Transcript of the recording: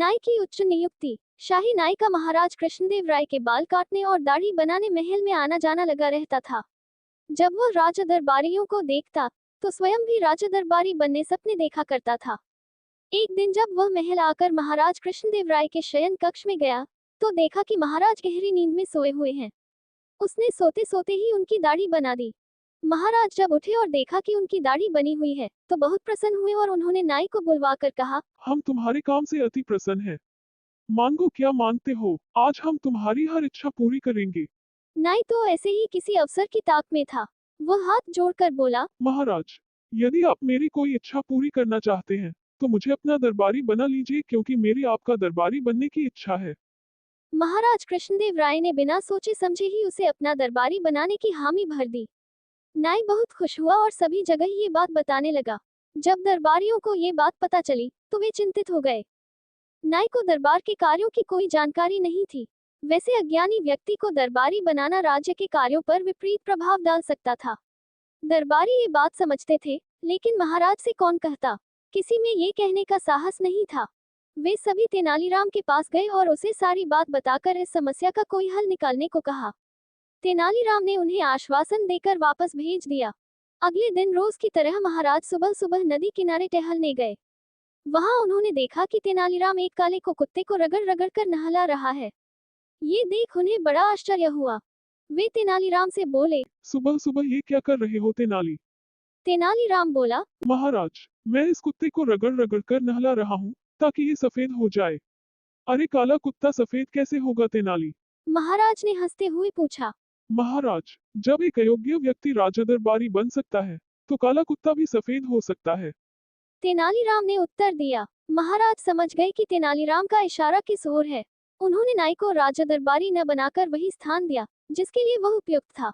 नाई की उच्च नियुक्ति। शाही नाई का महाराज कृष्णदेव राय के बाल काटने और दाढ़ी बनाने महल में आना जाना लगा रहता था। जब वह राजा दरबारियों को देखता तो स्वयं भी राजा दरबारी बनने सपने देखा करता था। एक दिन जब वह महल आकर महाराज कृष्णदेव राय के शयन कक्ष में गया तो देखा कि महाराज गहरी नींद में सोए हुए हैं। उसने सोते सोते ही उनकी दाढ़ी बना दी। महाराज जब उठे और देखा कि उनकी दाढ़ी बनी हुई है तो बहुत प्रसन्न हुए और उन्होंने नाई को बुलवाकर कहा, हम तुम्हारे काम से अति प्रसन्न हैं। मांगो क्या मांगते हो, आज हम तुम्हारी हर इच्छा पूरी करेंगे। नाई तो ऐसे ही किसी अवसर की ताक में था। वह हाथ जोड़कर बोला, महाराज, यदि आप मेरी कोई इच्छा पूरी करना चाहते हैं तो मुझे अपना दरबारी बना लीजिए, क्योंकि मेरी आपका दरबारी बनने की इच्छा है। महाराज कृष्णदेव राय ने बिना सोचे समझे ही उसे अपना दरबारी बनाने की हामी भर दी। नाई बहुत खुश हुआ और सभी जगह ये बात बताने लगा। जब दरबारियों को ये बात पता चली तो वे चिंतित हो गए। नाई को दरबार के कार्यों की कोई जानकारी नहीं थी। वैसे अज्ञानी व्यक्ति को दरबारी बनाना राज्य के कार्यों पर विपरीत प्रभाव डाल सकता था। दरबारी ये बात समझते थे, लेकिन महाराज से कौन कहता। किसी में ये कहने का साहस नहीं था। वे सभी तेनालीराम के पास गए और उसे सारी बात बताकर इस समस्या का कोई हल निकालने को कहा। तेनालीराम ने उन्हें आश्वासन देकर वापस भेज दिया। अगले दिन रोज की तरह महाराज सुबह सुबह नदी किनारे टहलने गए। वहां उन्होंने देखा कि तेनालीराम एक काले को कुत्ते को रगड़ रगड़ कर नहला रहा है। ये देख उन्हें बड़ा आश्चर्य हुआ। वे तेनालीराम से बोले, सुबह सुबह ये क्या कर रहे हो तेनाली? तेनालीराम बोला, महाराज, मैं इस कुत्ते को रगड़ रगड़ कर नहला रहा हूँ ताकि ये सफेद हो जाए। अरे काला कुत्ता सफेद कैसे होगा तेनाली? महाराज ने हंसते हुए पूछा। महाराज, जब एक अयोग्य व्यक्ति राजा दरबारी बन सकता है तो काला कुत्ता भी सफेद हो सकता है। तेनालीराम ने उत्तर दिया। महाराज समझ गए कि तेनालीराम का इशारा किस ओर है। उन्होंने नाई को राजा दरबारी न बनाकर वही स्थान दिया जिसके लिए वह उपयुक्त था।